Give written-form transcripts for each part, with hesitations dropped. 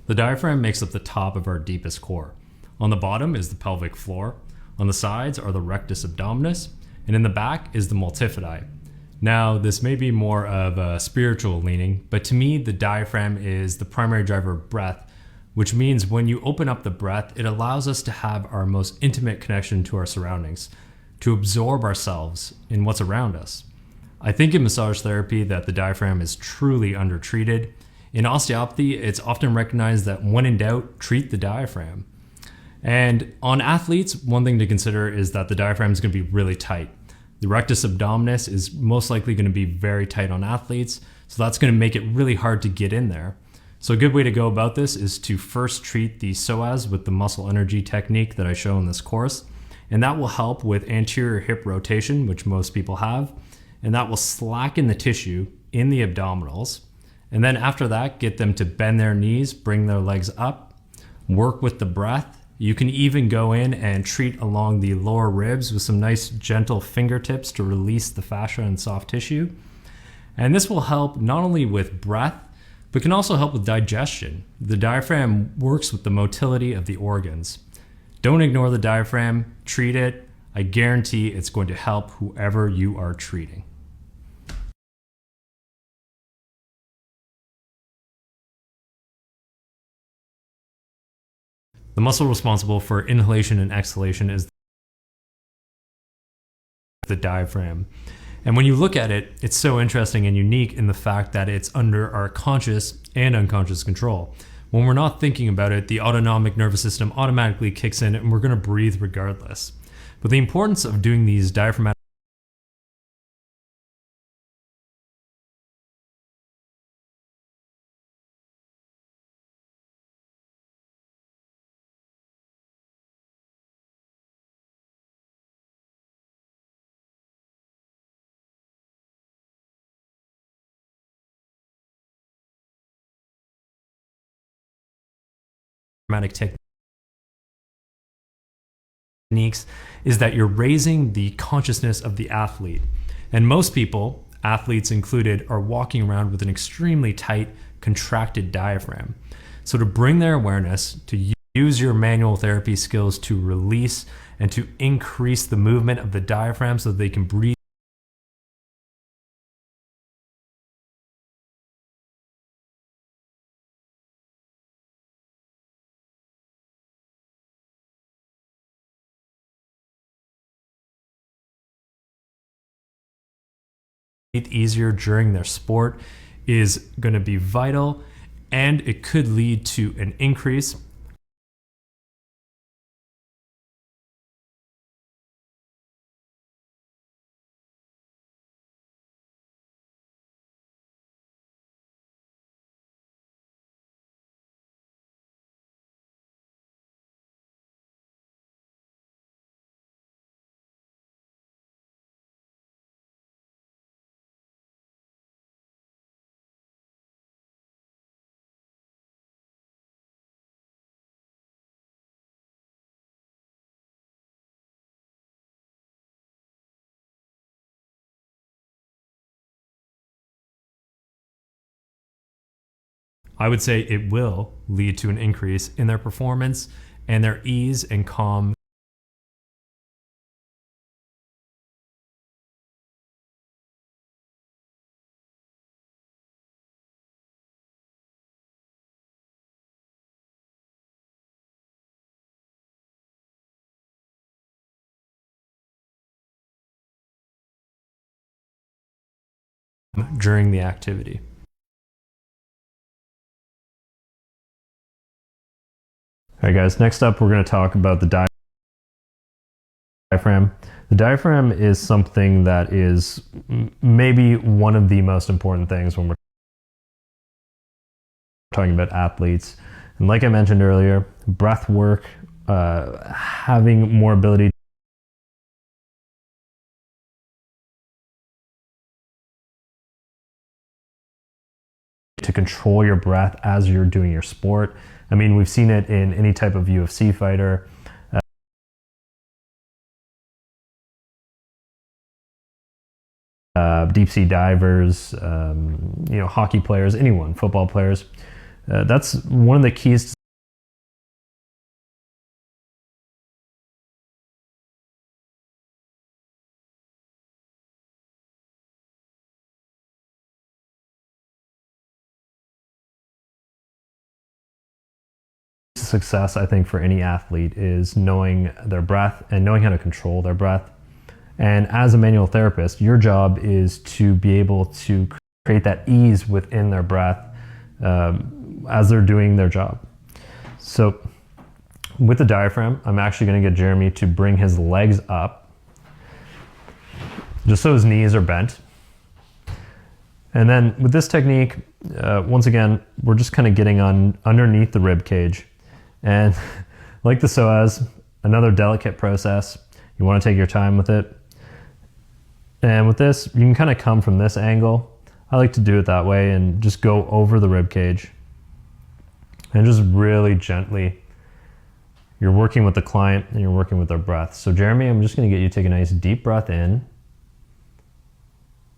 The diaphragm makes up the top of our deepest core. On the bottom is the pelvic floor, on the sides are the rectus abdominis, and in the back is the multifidi. Now, this may be more of a spiritual leaning, but to me, the diaphragm is the primary driver of breath, which means when you open up the breath, it allows us to have our most intimate connection to our surroundings, to absorb ourselves in what's around us. I think in massage therapy that the diaphragm is truly undertreated. In osteopathy, it's often recognized that when in doubt, treat the diaphragm. And on athletes, one thing to consider is that the diaphragm is going to be really tight. The rectus abdominis is most likely going to be very tight on athletes, so that's going to make it really hard to get in there. So a good way to go about this is to first treat the psoas with the muscle energy technique that I show in this course, and that will help with anterior hip rotation, which most people have, and that will slacken the tissue in the abdominals. And then after that, get them to bend their knees, bring their legs up, work with the breath. You can even go in and treat along the lower ribs with some nice gentle fingertips to release the fascia and soft tissue. And this will help not only with breath, but can also help with digestion. The diaphragm works with the motility of the organs. Don't ignore the diaphragm, treat it. I guarantee it's going to help whoever you are treating. The muscle responsible for inhalation and exhalation is the diaphragm. And when you look at it, it's so interesting and unique in the fact that it's under our conscious and unconscious control. When we're not thinking about it, the autonomic nervous system automatically kicks in and we're going to breathe regardless. But the importance of doing these diaphragmatic techniques is that you're raising the consciousness of the athlete. And most people, athletes included, are walking around with an extremely tight, contracted diaphragm. So to bring their awareness, to use your manual therapy skills to release and to increase the movement of the diaphragm so that they can breathe easier during their sport is going to be vital, and it could lead to an increase I would say it will lead to an increase in their performance and their ease and calm during the activity. All right, guys, next up, we're going to talk about the diaphragm. The diaphragm is something that is maybe one of the most important things when we're talking about athletes. And like I mentioned earlier, breath work, having more ability to control your breath as you're doing your sport. I mean, we've seen it in any type of UFC fighter. Deep sea divers, hockey players, anyone, football players. That's one of the keys to success, I think, for any athlete is knowing their breath and knowing how to control their breath. And as a manual therapist, your job is to be able to create that ease within their breath as they're doing their job. So with the diaphragm, I'm actually going to get Jeremy to bring his legs up just so his knees are bent. And then with this technique, once again, we're just kind of getting on underneath the rib cage. And like the psoas, another delicate process. You want to take your time with it. And with this, you can kind of come from this angle. I like to do it that way and just go over the rib cage. And just really gently, you're working with the client and you're working with their breath. So Jeremy, I'm just going to get you to take a nice deep breath in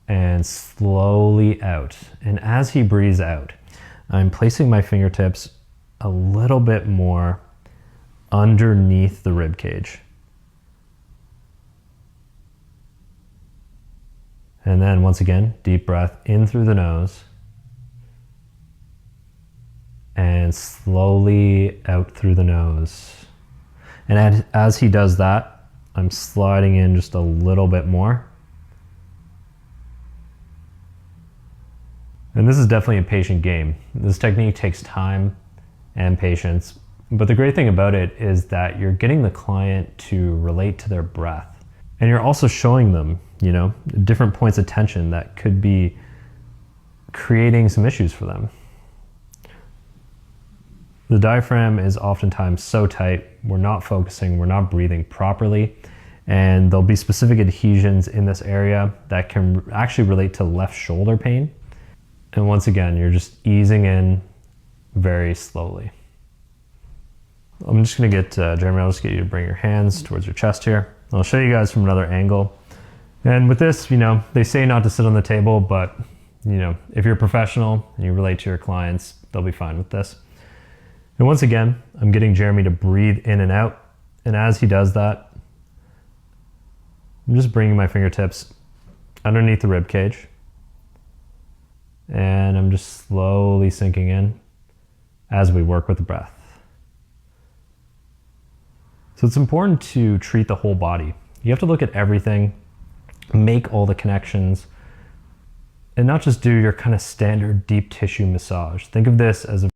and slowly out. And as he breathes out, I'm placing my fingertips a little bit more underneath the rib cage. And then once again, deep breath in through the nose and slowly out through the nose. And as he does that, I'm sliding in just a little bit more. And this is definitely a patient game. This technique takes time and patience. But the great thing about it is that you're getting the client to relate to their breath. And you're also showing them, you know, different points of tension that could be creating some issues for them. The diaphragm is oftentimes so tight, we're not focusing, we're not breathing properly, and there'll be specific adhesions in this area that can actually relate to left shoulder pain. And once again, you're just easing in very slowly. I'm just gonna get, Jeremy, I'll just get you to bring your hands towards your chest here. I'll show you guys from another angle. And with this, you know, they say not to sit on the table, but you know, if you're a professional and you relate to your clients, they'll be fine with this. And once again, I'm getting Jeremy to breathe in and out. And as he does that, I'm just bringing my fingertips underneath the rib cage. And I'm just slowly sinking in as we work with the breath. So it's important to treat the whole body. You have to look at everything, make all the connections, and not just do your kind of standard deep tissue massage. Think of this as a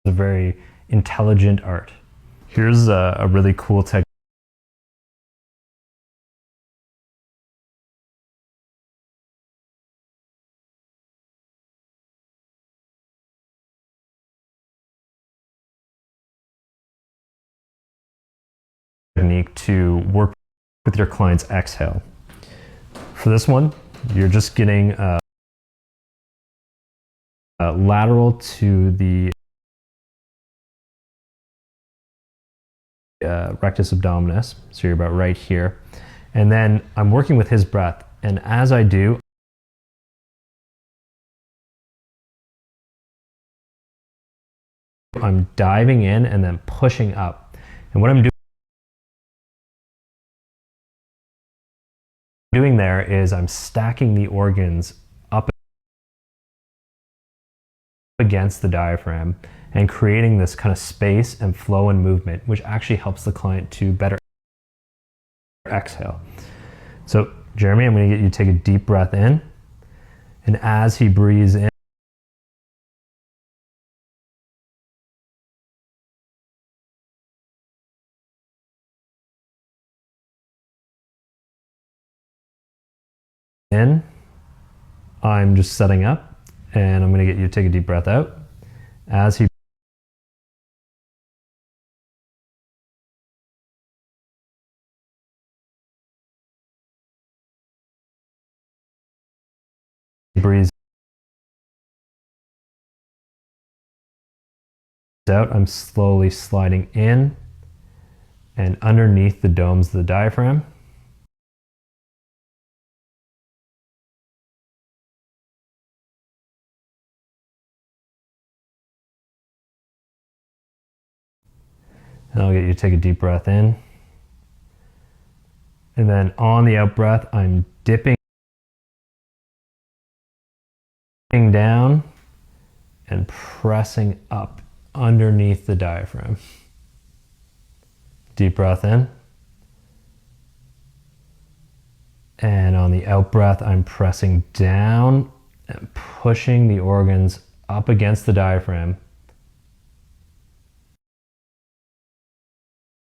very intelligent art. Here's a really cool technique. To work with your client's exhale. For this one, you're just getting lateral to the rectus abdominis, so you're about right here. And then I'm working with his breath, and as I do, I'm diving in and then pushing up. And what I'm doing there is I'm stacking the organs up against the diaphragm and creating this kind of space and flow and movement, which actually helps the client to better exhale. So Jeremy, I'm going to get you to take a deep breath in, and as he breathes in, I'm just setting up, and I'm going to get you to take a deep breath out. As he breathes out, I'm slowly sliding in and underneath the domes of the diaphragm. And I'll get you to take a deep breath in. And then on the out breath, I'm dipping down and pressing up underneath the diaphragm. Deep breath in. And on the out breath, I'm pressing down and pushing the organs up against the diaphragm